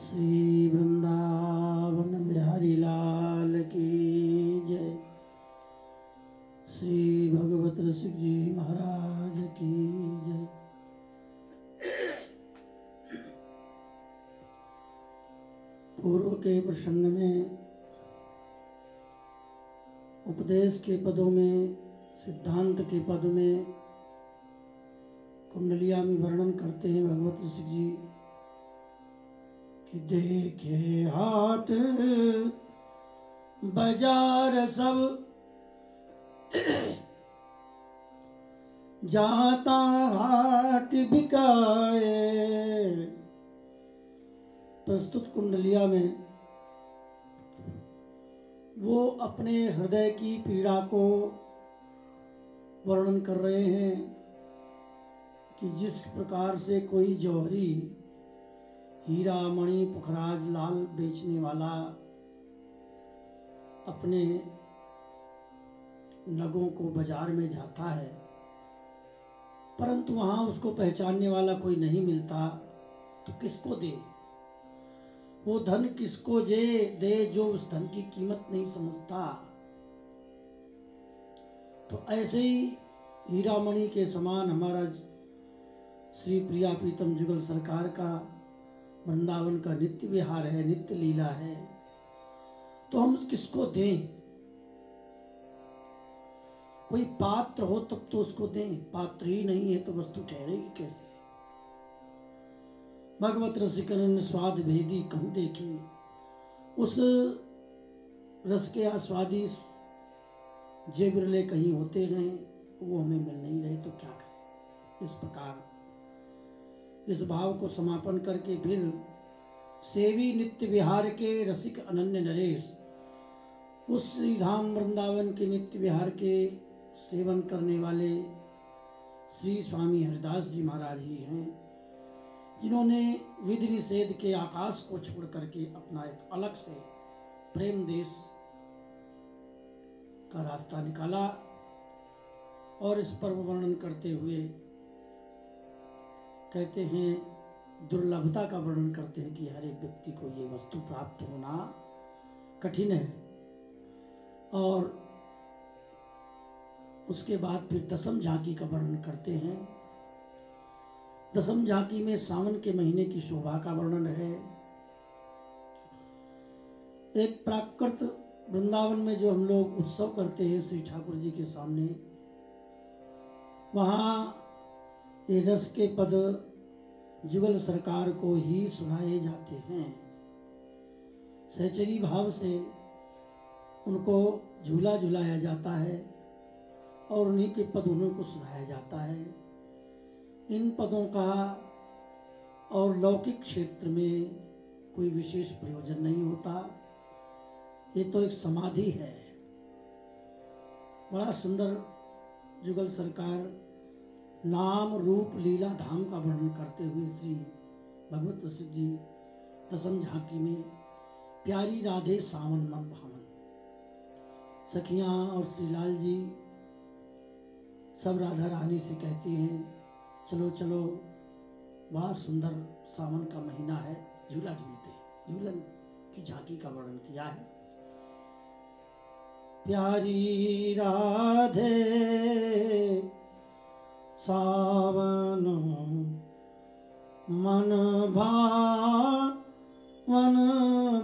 श्री वृंदावन बिहारी लाल की जय। श्री भगवत रसिक जी महाराज की जय। पूर्व के प्रसंग में उपदेश के पदों में, सिद्धांत के पद में कुंडलिया में वर्णन करते हैं भगवत ऋषि जी कि देखे हाट बाजार सब जाता हाट बिकाए। प्रस्तुत कुंडलिया में वो अपने हृदय की पीड़ा को वर्णन कर रहे हैं कि जिस प्रकार से कोई जौहरी हीरा मणि पुखराज लाल बेचने वाला अपने नगों को बाजार में जाता है, परंतु वहां उसको पहचानने वाला कोई नहीं मिलता, तो किसको दे? वो धन किसको दे जो उस धन की कीमत नहीं समझता। तो ऐसे ही हीरा मणि के समान हमारा श्री प्रिया प्रीतम जुगल सरकार का वृंदावन का नित्य विहार है, नित्य लीला है। तो हम किसको दें? कोई पात्र हो तब तो उसको दें, पात्र ही नहीं है तो वस्तु ठहरेगी कैसे? भगवत रसिकन स्वाद भेदी कहूं देखी, उस रस के आस्वादी जे बिरले कहीं होते रहे, वो हमें मिल नहीं रहे तो क्या करें? इस प्रकार इस भाव को समापन करके फिर सेवी नित्य विहार के रसिक अनन्य नरेश, उस श्री धाम वृंदावन के नित्य विहार के सेवन करने वाले श्री स्वामी हरिदास जी महाराज ही हैं, जिन्होंने विधि निषेध के आकाश को छोड़ करके अपना एक अलग से प्रेम देश का रास्ता निकाला। और इस पर्व वर्णन करते हुए कहते हैं, दुर्लभता का वर्णन करते हैं कि हर एक व्यक्ति को ये वस्तु प्राप्त होना कठिन है। और उसके बाद फिर दसम झांकी का वर्णन करते हैं। दसम झांकी में सावन के महीने की शोभा का वर्णन है। एक प्राकृत वृंदावन में जो हम लोग उत्सव करते हैं श्री ठाकुर जी के सामने, वहां ये रस के पद जुगल सरकार को ही सुनाए जाते हैं। सहचरी भाव से उनको झूला झुलाया जाता है और उन्हीं के पद उन्हीं को सुनाया जाता है। इन पदों का और लौकिक क्षेत्र में कोई विशेष प्रयोजन नहीं होता। ये तो एक समाधि है। बड़ा सुंदर जुगल सरकार नाम रूप लीला धाम का वर्णन करते हुए श्री भगवत रसिक जी दसम झांकी में प्यारी राधे सावन मन भावन, सखियां और श्रीलाल जी सब राधा रानी से कहती हैं, चलो चलो, बड़ा सुंदर सावन का महीना है, झूला झूलते। झूलन की झांकी का वर्णन किया है। प्यारी राधे सावन मन भावन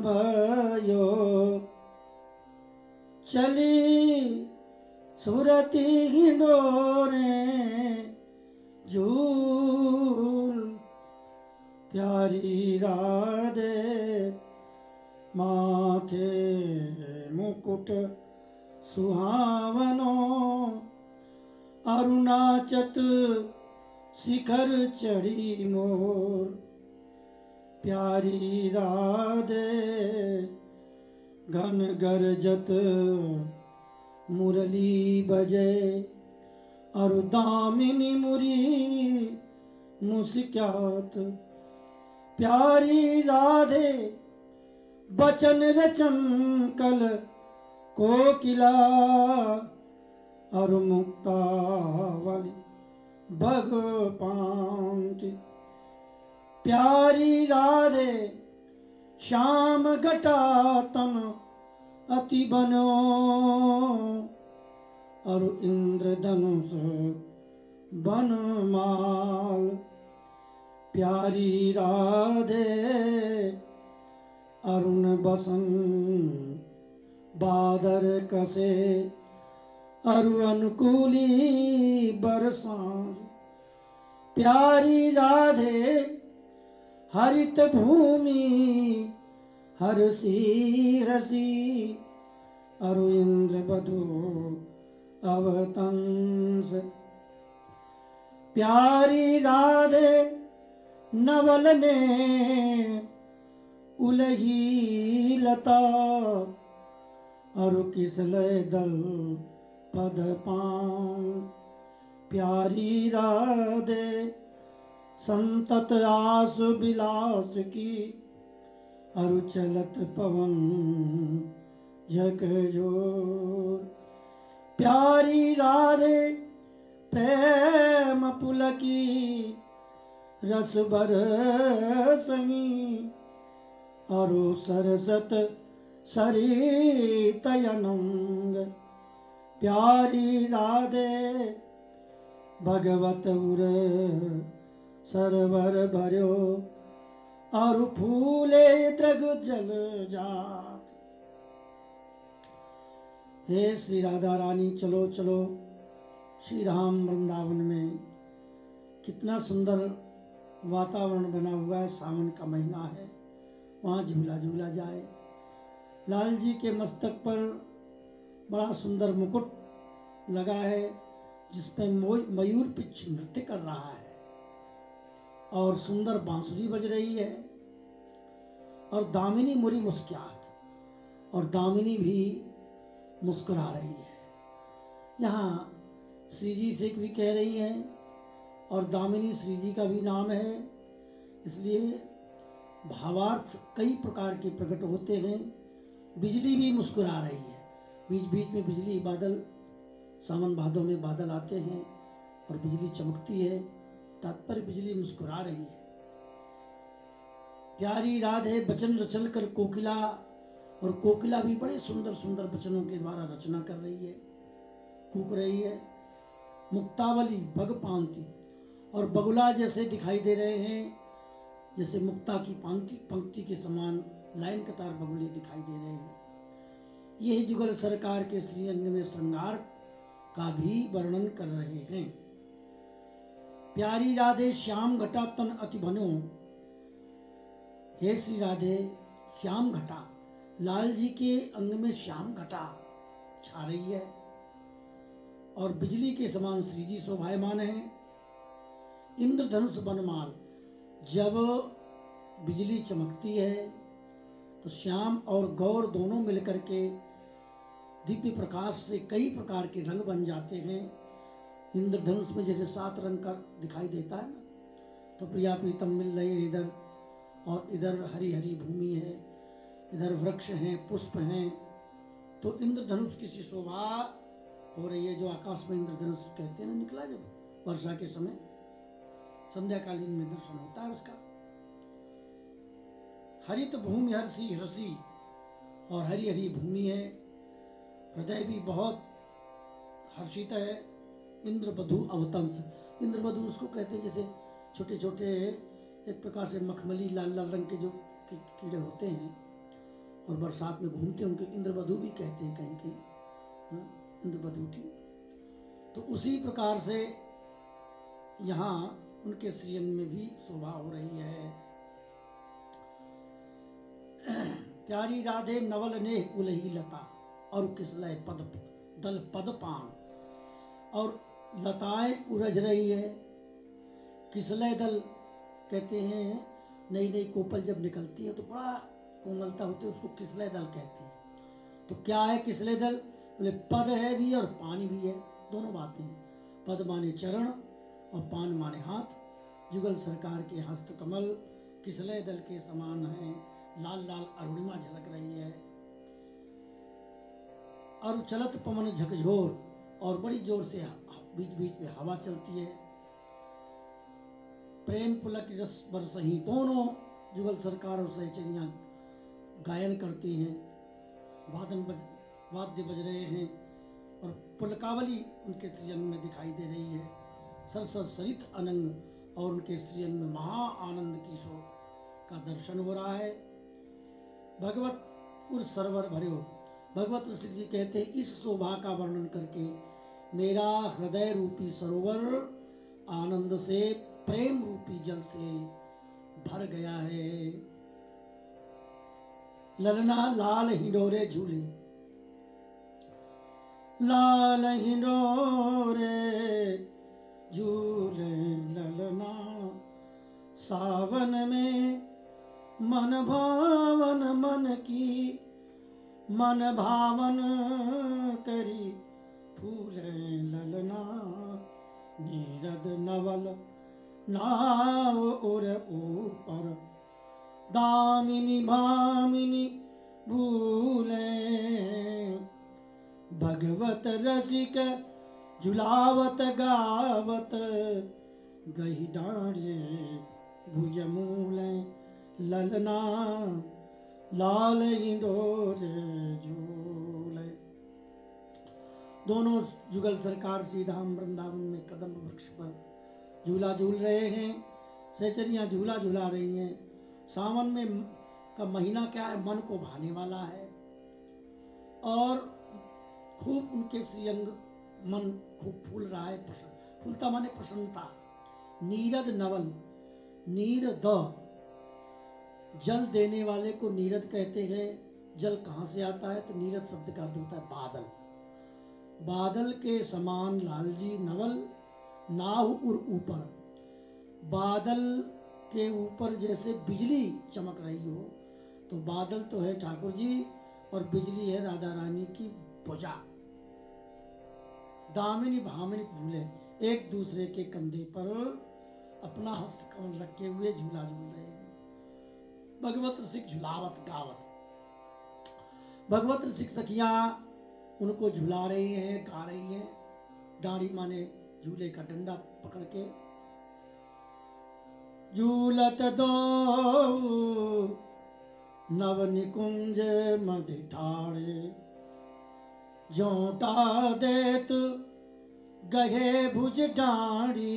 भयो, चली सुरती हिंडोरे झूल। प्यारी राधे माथे मुकुट सुहावनो, अरुणाचत शिखर चढ़ी मोर। प्यारी राधे घन गरजत मुरली बजे, अरु दामिनी मुरी मुस्क्यात। प्यारी राधे बचन रचन कल कोकिला, और मुक्तावली भग पांति। प्यारी राधे श्याम घटा तन अति बनो और इंद्रधनुष बनमाल। प्यारी राधे अरुण बसन बादर कसे अरु अनुकूली बरसां। प्यारी राधे हरित भूमि हरसी रसी अरु इंद्र बधु अवतंस। प्यारी राधे नवल ने उलही लता अरु किसलय दल पद पान। प्यारी राधे संतत आस विलास की अरु चलत पवन झकझोर। प्यारी राधे प्रेम पुलकी रस बरसनी अरु सरसत सरितयनंग। प्यारी राधे भगवत उर सरवर भर्यो अरु फूले द्रग जल जात। हे श्री राधा रानी चलो चलो श्री राम वृंदावन में। कितना सुंदर वातावरण बना हुआ है, सावन का महीना है, वहाँ झूला झूला जाए। लाल जी के मस्तक पर बड़ा सुंदर मुकुट लगा है जिसपे मयूर पिच्छ नृत्य कर रहा है और सुंदर बांसुरी बज रही है और दामिनी मुरी मुस्कुरात और दामिनी भी मुस्कुरा रही है। यहाँ श्री जी से भी कह रही है और दामिनी श्री जी का भी नाम है, इसलिए भावार्थ कई प्रकार के प्रकट होते हैं। बिजली भी मुस्कुरा रही है, बीच बीच में बिजली बादल, सावन भादों में बादल आते हैं और बिजली चमकती है, तात्पर्य बिजली मुस्कुरा रही है। प्यारी राधे वचन रचन कर कोकिला, और कोकिला भी बड़े सुंदर सुंदर वचनों के द्वारा रचना कर रही है, कूक रही है। मुक्तावली बग पांति, और बगुला जैसे दिखाई दे रहे हैं, जैसे मुक्ता की पंक्ति के समान लाइन कतार बगुले दिखाई दे रहे हैं। यही जुगल सरकार के श्रीअंग में श्रृंगार का भी वर्णन कर रहे हैं। प्यारी राधे श्याम घटा तन अति बनो। हे श्री राधे श्याम घटा, लाल जी के अंग में श्याम घटा छा रही है और बिजली के समान श्री जी शोभायमान है। इंद्रधनुष बनमाल, जब बिजली चमकती है तो श्याम और गौर दोनों मिलकर के दिव्य प्रकाश से कई प्रकार के रंग बन जाते हैं। इंद्रधनुष में जैसे 7 रंग का दिखाई देता है ना, तो प्रिया प्रीतम मिल रहे हैं इधर, और इधर हरी हरी भूमि है, इधर वृक्ष हैं, पुष्प हैं, तो इंद्रधनुष की सी शोभा हो रही है। जो आकाश में इंद्रधनुष कहते हैं ना, निकला जब वर्षा के समय संध्याकालीन में दर्शन होता है उसका। हरित भूमि हरसी हरसी, और हरी हरी भूमि है, हृदय भी बहुत हर्षित है। इंद्र बधु अवतंस, इंद्र बधु उसको कहते हैं जैसे छोटे छोटे एक प्रकार से मखमली लाल लाल रंग के जो कीड़े होते हैं और बरसात में घूमते हैं, उनके इंद्र बधु भी कहते हैं कहीं कहीं, इंद्र बधुटी। तो उसी प्रकार से यहाँ उनके श्रीअंग में भी शोभा हो रही है। प्यारी राधे नवल ने उलही लता और किसलय पद दल पद पान, और लताएं उरझ रही है। किसलय दल कहते हैं नई नई कोपल जब निकलती है तो बड़ा कोमलता होती है, उसको किसलय दल कहते हैं। तो क्या है किसलय दल? बोले पद है भी और पान भी है, दोनों बातें हैं। पद माने चरण और पान माने हाथ। जुगल सरकार के हस्त कमल किसलय दल के समान हैं, लाल लाल अरुणिमा झलक रही है। और चलत पवन झकझोर, और बड़ी जोर से बीच बीच में हवा चलती है। प्रेम पुलक रस बरसही, दोनों जुगल सरकार और सहचरियां गायन करती हैं, वाद्य बज रहे हैं और पुलकावली उनके सृजन में दिखाई दे रही है। सरसत सरित अनंग और उनके सृजन में महा आनंद किशोर का दर्शन हो रहा है। भगवत उर सरवर भरे हो। भगवत ऋषि जी कहते हैं, इस शोभा का वर्णन करके मेरा हृदय रूपी सरोवर आनंद से, प्रेम रूपी जल से भर गया है। ललना लाल हिंडोरे झूले, लाल हिंडोरे झूले ललना, सावन में मन भावन मन की, मन भावन करी फूले ललना, नीरद नवल नाव उर ऊपर, दामिनी भामिनी भूले, भगवत रसिक झुलावत गावत, गही डांडे भुजमूले ललना, लाल इंडोरे झूले। दोनों जुगल सरकार श्री धाम वृंदावन में कदम वृक्ष पर झूला झूल रहे हैं। सहचरियां झूला झूला रही हैं। सावन में का महीना क्या है, मन को भाने वाला है और खूब उनके श्रीअंग मन खूब फूल रहा है। फूलता माने प्रसन्नता। नीरद नवल, नीर द, जल देने वाले को नीरद कहते हैं। जल कहाँ से आता है, तो नीरद शब्द का अर्थ होता है बादल। बादल के समान लालजी नवल, नाव उर ऊपर, बादल के ऊपर जैसे बिजली चमक रही हो, तो बादल तो है ठाकुर जी और बिजली है राधा रानी की भुजा। दामिनी भामिनी झूले, एक दूसरे के कंधे पर अपना हस्त कमल रखे हुए झूला झूल रहे हैं। भगवत रसिक झुलावत गावत, भगवत रसिक सखियां उनको झुला रही हैं, गा रही हैं। डांडी माने झूले का डंडा पकड़ के। झूलत दो नव निकुंज मधि ठाड़े, जोटा देत गहे भुज डांडी,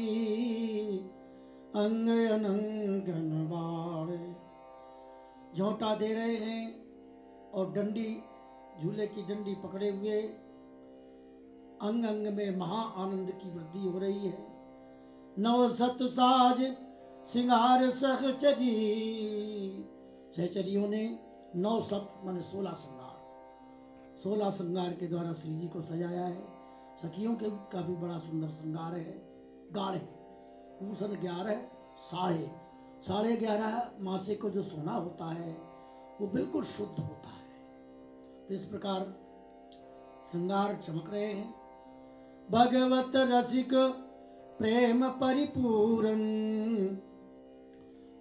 अंग अनंगन बाड़े। झोंटा दे रहे हैं और डंडी, झूले की डंडी पकड़े हुए अंग अंग में महा आनंद की वृद्धि हो रही है। नव सत साज सिंगार सहचरी, सहचरियों ने नौ सत माने 16 श्रृंगार, 16 श्रृंगार के द्वारा श्री जी को सजाया है। सखियों के का भी बड़ा सुंदर श्रृंगार है। गाढ़े भूषण 11, साढ़े 11 मासे को जो सोना होता है वो बिल्कुल शुद्ध होता है। तो इस प्रकार श्रृंगार चमक रहे हैं। भगवत रसिक प्रेम परिपूर्ण,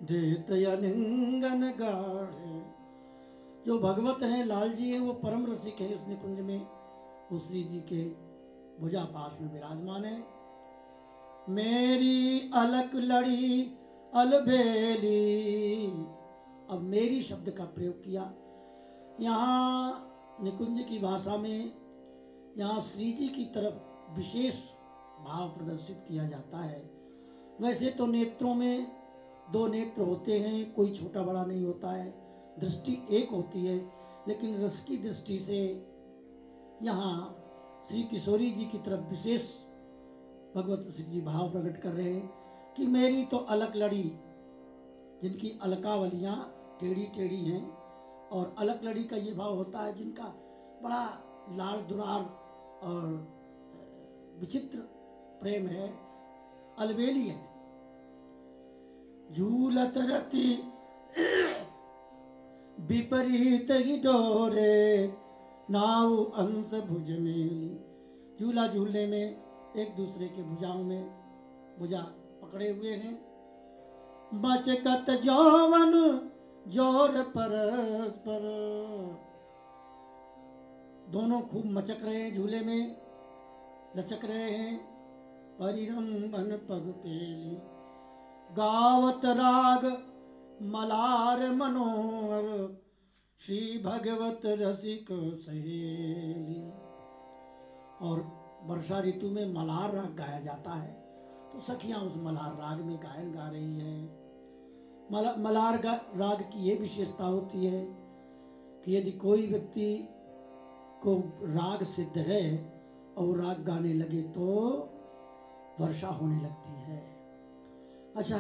देत अलिंगन गाढ़े। जो भगवत हैं, लाल जी हैं, वो परम रसिक है। इस निकुंज में वो श्री जी के भुजा पास में विराजमान है। मेरी अलक लड़ी अलबेली, अब मेरी शब्द का प्रयोग किया। यहाँ निकुंज की भाषा में यहाँ श्री जी की तरफ विशेष भाव प्रदर्शित किया जाता है। वैसे तो नेत्रों में 2 नेत्र होते हैं, कोई छोटा बड़ा नहीं होता है, दृष्टि एक होती है, लेकिन रस की दृष्टि से यहाँ श्री किशोरी जी की तरफ विशेष भगवत श्री जी भाव प्रकट कर रहे हैं कि मेरी तो अलक लड़ी, जिनकी अलकावलियाँ टेढ़ी टेढ़ी हैं, और अलक लड़ी का ये भाव होता है जिनका बड़ा लाड़ दुरार और विचित्र प्रेम है, अलबेली है। झूलत रति विपरीत ही डोरे, नाव अंश भुज मेली। झूला झूलने में एक दूसरे के भुजाओं में भुजा पकड़े हुए हैं। मचकत जौवन जोर परस्पर, दोनों खूब मचक रहे हैं, झूले में लचक रहे हैं। परिरंभन पग पेली, गावत राग मलार मनोहर, श्री भगवत रसिक सहेली। और वर्षा ऋतु में मल्हार राग गाया जाता है, तो सखियां उस मल्हार राग में गायन गा रही हैं। मल्हार राग की ये विशेषता होती है कि यदि कोई व्यक्ति को राग सिद्ध है और राग गाने लगे तो वर्षा होने लगती है। अच्छा,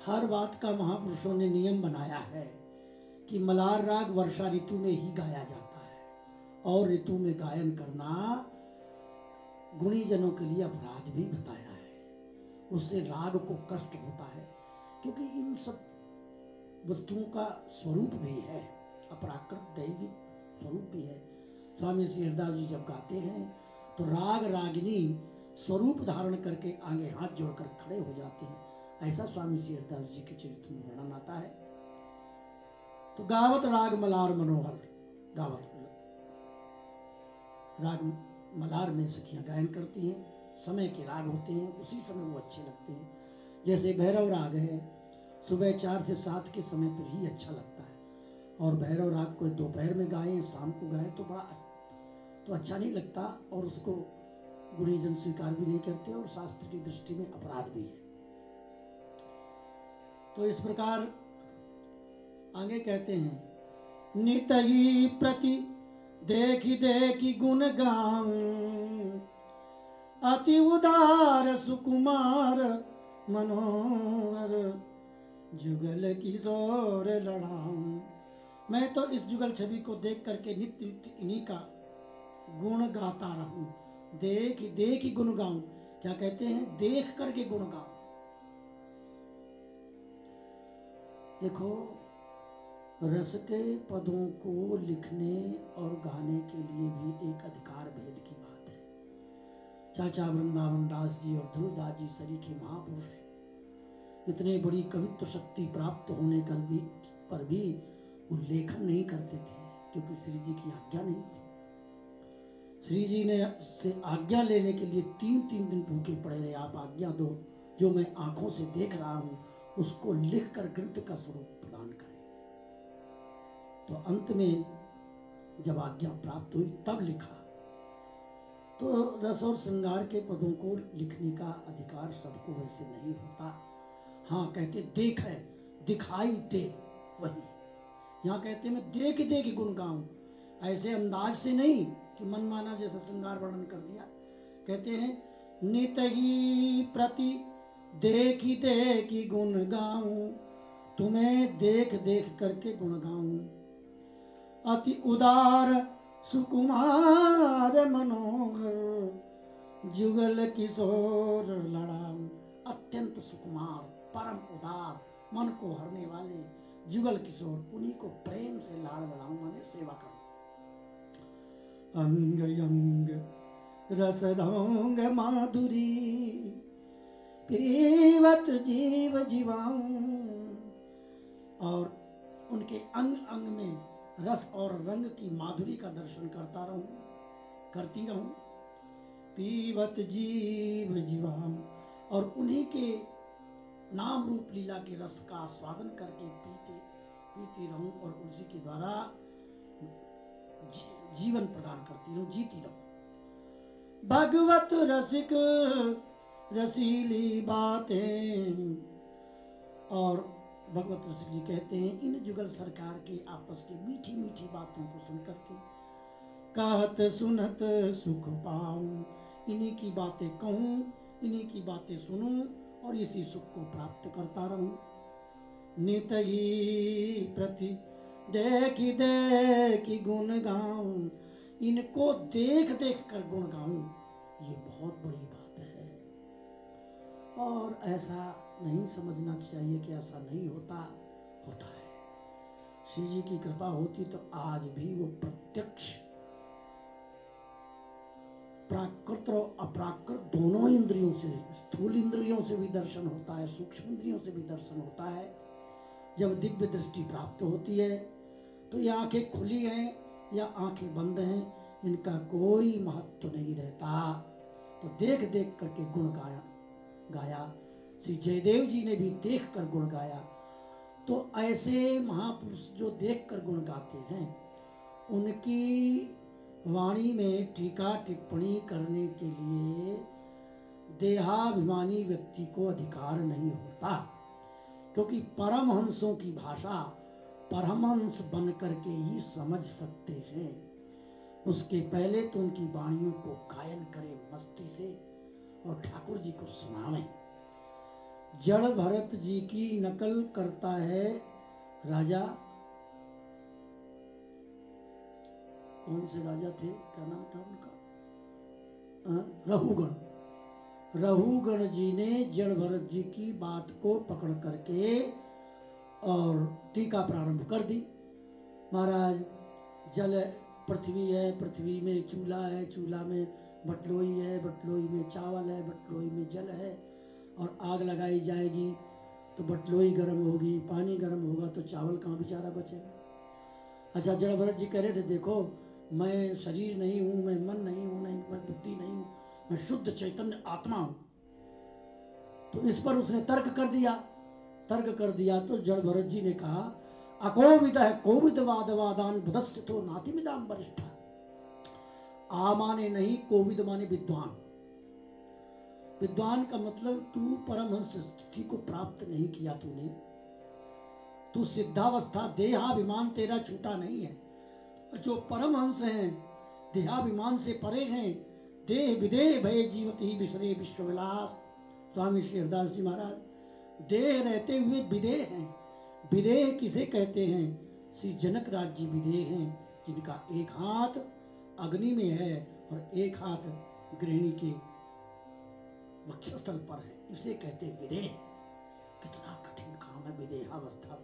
हर बात का महापुरुषों ने नियम बनाया है कि मल्हार राग वर्षा ऋतु में ही गाया जाता है, और ऋतु में गायन करना गुणीजनों के लिए अपराध भी बताया है। उससे राग को कष्ट होता है, क्योंकि इन सब वस्तुओं का स्वरूप भी है, अपराकृत दैविक स्वरूप भी है। स्वामी श्री हरिदास जी जब गाते हैं तो राग रागिनी स्वरूप धारण करके आगे हाथ जोड़कर खड़े हो जाते हैं। ऐसा स्वामी श्री हरिदास जी के चरित्र में वर्णन आता है। तो गावत राग मल्हार मनोहर, गावत राग मल्हार में सखियां गायन करती हैं। समय के राग होते हैं, उसी समय वो अच्छे लगते हैं। जैसे भैरव राग है, सुबह 4 से 7 के समय पर ही अच्छा लगता है, और भैरव राग को दोपहर में गाएं, शाम को गाएं तो बड़ा तो अच्छा नहीं लगता, और उसको गुणीजन स्वीकार भी नहीं करते, और शास्त्र की दृष्टि में अपराध भी है। तो इस प्रकार आगे कहते हैं, नित ही प्रति देखी देखी गुण गाऊं, अति उदार सुकुमार मनोहर, जुगल किशोर लड़ाऊं। मैं तो इस जुगल छवि को देख करके नित्य नित्य इन्हीं का गुण गाता रहूं। देख देख ही गुण गाऊं, क्या कहते हैं, देख करके गुण गाऊं। देखो, रस के पदों को लिखने और गाने के लिए भी एक अधिकार भेद की बात है। चाचा वृंदावन दास जी और ध्रुवदास जी सरीखे महापुरुष इतने बड़ी कवित्व शक्ति प्राप्त होने पर भी वो लेखन नहीं करते थे, क्योंकि श्री जी की आज्ञा नहीं थी। श्री जी ने से आज्ञा लेने के लिए 3-3 दिन भूखे पड़े रहे। आप आज्ञा दो, जो मैं आंखों से देख रहा हूं उसको लिखकर ग्रंथ का स्वरूप प्रदान करें। तो अंत में जब आज्ञा प्राप्त हुई तब लिखा। तो रस और श्रृंगार के पदों को लिखने का अधिकार सबको वैसे नहीं होता। हाँ, कहते देख है, दिखाई दे, वही यहाँ कहते मैं देख देख गुण गाऊं, ऐसे अंदाज से नहीं कि मनमाना जैसा श्रृंगार वर्णन कर दिया। कहते हैं नित ही प्रति देखी देखी गुण गाऊं, तुम्हें देख देख करके गुण गाऊं, अति उदार सुकुमार मनोहर, जुगल किशोर लड़ाऊं। अत्यंत सुकुमार, परम उदार, मन को हरने वाले जुगल किशोर, उन्हीं को प्रेम से लाड़ लड़ाऊं, माने सेवा करूं। अंग अंग रस रंग माधुरी, पीवत जीव जीवाऊं। और उनके अंग अंग में रस और रंग की माधुरी का दर्शन करती रहूं, पीवत जीव जीवाऊं। और उन्हीं के नाम रूप लीला के रस का आस्वादन करके पीती रहूं, और उसी के द्वारा जीवन प्रदान करती रहूं, जीती रहूं। भगवत रसिक रसीली बातें। और भगवत रसिक जी कहते हैं, इन जुगल सरकार के आपस की मीठी मीठी बातों को सुनकर के कहत सुनत सुख पाऊं, इन्हीं की बातें कहूं, इन्हीं की बातें सुनूं, और इसी सुख को प्राप्त करता रहूं। नित ही प्रति देखी देखी गुण गाऊं, इनको देख देख कर गुण गाऊं, ये बहुत बड़ी बात है। और ऐसा नहीं समझना चाहिए कि ऐसा नहीं होता है। श्री जी की कृपा होती तो आज भी वो प्रत्यक्ष प्राकृत और अप्राकृत दोनों इंद्रियों से, स्थूल इंद्रियों से भी दर्शन होता है, सूक्ष्म इंद्रियों से भी दर्शन होता है। जब दिव्य दृष्टि प्राप्त होती है तो ये आंखें खुली हैं या आंखें बंद हैं, इनका कोई महत्व नहीं रहता। तो देख देख करके गुण गाया। श्री जयदेव जी ने भी देख कर गुण गाया। तो ऐसे महापुरुष जो देखकर गुण गाते हैं, उनकी वाणी में टीका टिप्पणी करने के लिए देहाभिमानी व्यक्ति को अधिकार नहीं होता, क्योंकि परमहंसों की भाषा परमहंस बन करके ही समझ सकते हैं। उसके पहले तो उनकी वाणियों को गायन करें मस्ती से और ठाकुर जी को सुनावें। जड़ भरत जी की नकल करता है राजा, कौन से राजा थे, क्या नाम था उनका, रघुगण। रघुगण जी ने जड़ भरत जी की बात को पकड़ करके और टीका प्रारंभ कर दी। महाराज जल पृथ्वी है, पृथ्वी में चूल्हा है, चूल्हा में बटलोई है, बटलोई में चावल है, बटलोई में जल है, और आग लगाई जाएगी तो बटलोई गर्म होगी, पानी गर्म होगा तो चावल कहाँ बेचारा बचेगा। अच्छा, जड़ भरत जी कह रहे थे देखो मैं शरीर नहीं हूँ, मैं मन नहीं हूँ, नहीं मैं बुद्धि नहीं हूँ, मैं शुद्ध चैतन्य आत्मा हूँ। तो इस पर उसने तर्क कर दिया। तर्क कर दिया तो जड़ भरत जी ने कहा अकोविद है कोविद वाद वादान बुधस्य तो नातिमिदाम वरिष्ठ। आ माने नहीं, कोविद माने विद्वान। विद्वान का मतलब तू परमहंस स्थिति को प्राप्त नहीं किया, तू सिद्धावस्था, देहाभिमान तेरा छूटा नहीं है। जो परमहंस हैं देहाभिमान से परे हैं, देह विदेह भय जीवत ही विसरे विश्वविलास। स्वामी श्री हरदास जी महाराज देह रहते हुए विदेह हैं। विदेह किसे कहते हैं? श्री जनक राज जी विदेह हैं, जिनका एक हाथ अग्नि में है और एक हाथ गृहिणी के वक्षस्थल पर है, इसे कहते विदेह। कितना कठिन काम है विदेहावस्था।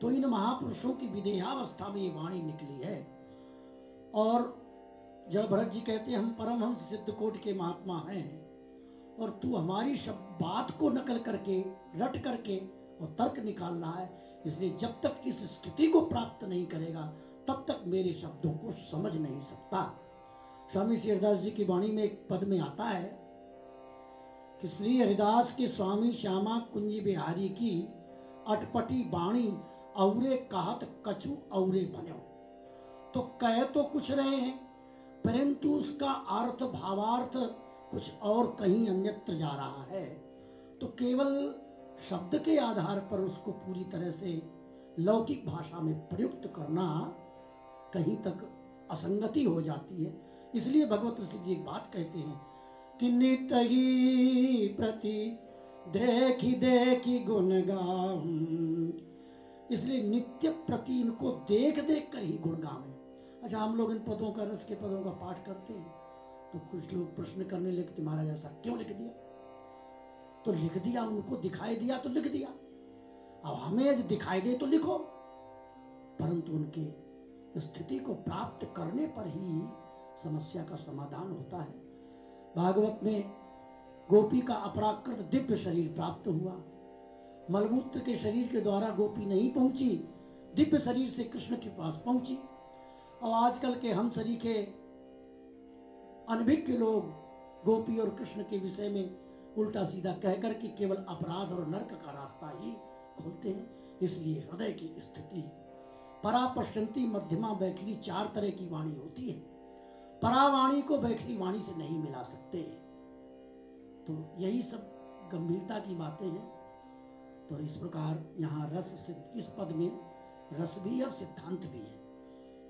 तो इन महापुरुषों की विदेहावस्था में ये वाणी निकली है। और जड़ भरत जी कहते हैं हम परमहंस सिद्ध कोटि के महात्मा हैं, और तू हमारी बात को नकल करके रट करके और तर्क निकाल रहा है, इसलिए जब तक इस स्थिति को प्राप्त नहीं करेगा तब तक मेरे शब्दों को समझ नहीं सकता। स्वामी श्री हरिदास जी की वाणी में एक पद में आता है कि श्री हरिदास के स्वामी श्यामा कुंजी बिहारी की अटपटी बाणी औरे कहत कछु औरे बन्यो। तो कह तो कुछ रहे हैं परंतु उसका अर्थ भावार्थ कुछ और कहीं अन्यत्र जा रहा है। तो केवल शब्द के आधार पर उसको पूरी तरह से लौकिक भाषा में प्रयुक्त करना कहीं तक असंगति हो जाती है। इसलिए भगवत ऋषि जी एक बात कहते हैं कि नित ही प्रति देखी देखी गुण गाऊं। इसलिए नित्य प्रति इनको देख देख कर ही गुण गावें। अच्छा, हम लोग इन पदों का, रस के पदों का पाठ करते हैं तो कुछ लोग प्रश्न करने लगते महाराज ऐसा क्यों लिख दिया? तो लिख दिया, उनको दिखाई दिया तो लिख दिया। अब हमें दिखाई दे तो लिखो, परंतु उनके स्थिति को प्राप्त करने पर ही समस्या का समाधान होता है। भागवत में गोपी का अपराकृत दिव्य शरीर प्राप्त हुआ। मलमूत्र के शरीर के द्वारा गोपी नहीं पहुंची, दिव्य शरीर से कृष्ण के पास पहुंची। और आजकल के हम सरीखे अनभिज्ञ लोग गोपी और कृष्ण के विषय में उल्टा सीधा कहकर के केवल अपराध और नरक का रास्ता ही खोलते हैं। इसलिए हृदय की स्थिति परा पश्यंती मध्यमा बैखरी 4 तरह की वाणी होती है। परावाणी को बैखरी वाणी से नहीं मिला सकते। तो यही सब गंभीरता की बातें हैं। तो इस प्रकार यहाँ रस सिद्ध, इस पद में रस भी और सिद्धांत भी है।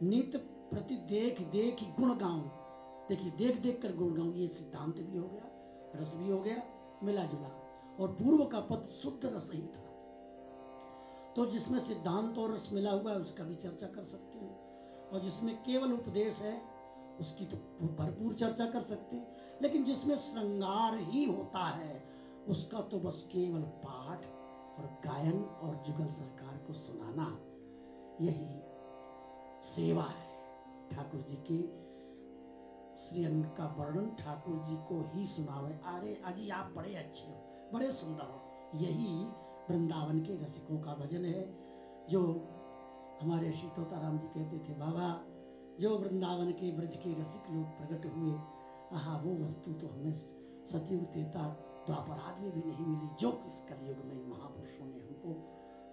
नित प्रति देख देख गुण गाऊं। देखिए, देख देख कर गुण गाऊं, ये सिद्धांत भी हो गया, रस भी हो गया, मिला जुला। और पूर्व का पद शुद्ध रस ही था। तो जिसमें सिद्धांत और रस मिला हुआ है उसका भी चर्चा कर सकते हैं, और जिसमें केवल उपदेश है उसकी तो भरपूर चर्चा कर सकते हैं। लेकिन जिसमें श्रृंगार ही होता है उसका तो बस केवल पाठ और गायन और जुगल सरकार को सुनाना, यही सेवा है। ठाकुर जी के श्रीअंग का वर्णन ठाकुर जी को ही सुनावे। अरे अजी आप बड़े अच्छे हो, बड़े सुंदर हो, यही वृंदावन के रसिकों का भजन है। जो हमारे श्री तोताराम जी कहते थे, बाबा जो वृंदावन के ब्रज के रसिक लोग प्रकट हुए, आहा वो वस्तु तो हमें सतयुग त्रेता द्वापर आदि में भी नहीं मिली, जो इस कलयुग में महापुरुषों ने हमको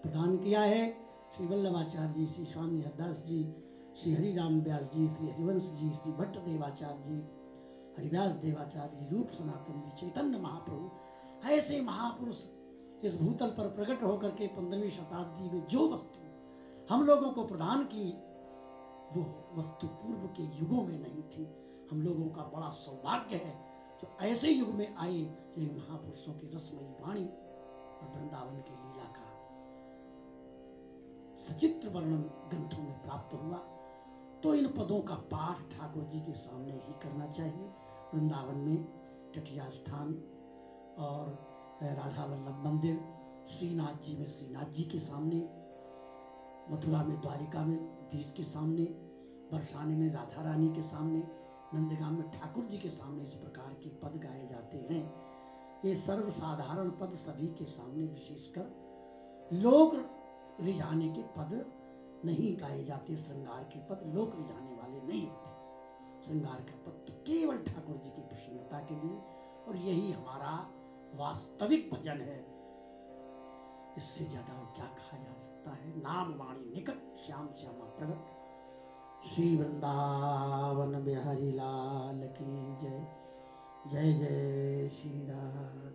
प्रदान किया है। श्री वल्लभाचार्य जी, श्री स्वामी हरदास जी, श्री हरिराम व्यास जी, श्री हरिवंश जी, श्री भट्ट देवाचार्य जी, हरिदास देवाचार्य जी, रूप सनातन जी, चैतन्य महाप्रभु, ऐसे महापुरुष इस भूतल पर प्रकट होकर के 15वीं शताब्दी में जो वस्तु हम लोगों को प्रदान की, वो वस्तु पूर्व के युगों में नहीं थी। हम लोगों का बड़ा सौभाग्य है जो ऐसे युग में आए, जो इन महापुरुषों की रसमयी वाणी और वृंदावन की लीला का सचित्र वर्णन ग्रंथों में प्राप्त हुआ। तो इन पदों का पाठ ठाकुर जी के सामने ही करना चाहिए। वृंदावन में टटिया स्थान और राधा वल्लभ मंदिर, श्रीनाथ जी में श्रीनाथ जी के सामने, मथुरा में द्वारिका में धीश के सामने, बरसाने में राधा रानी के सामने, नंदगांव में ठाकुर जी के सामने इस प्रकार के पद गाए जाते हैं। ये सर्वसाधारण पद सभी के सामने, विशेषकर लोक रिझाने के पद नहीं गाए जाते। श्रृंगार के पद लोक रिझाने वाले नहीं होते। श्रृंगार का पद तो केवल ठाकुर जी की प्रसन्नता के लिए, और यही हमारा वास्तविक भजन है। इससे ज्यादा और क्या कहा जा सकता है। नाम वाणी निकट, श्याम श्यामा प्रगट। श्री वृंदावन बिहारी लाल की जय। जय जय श्री राम।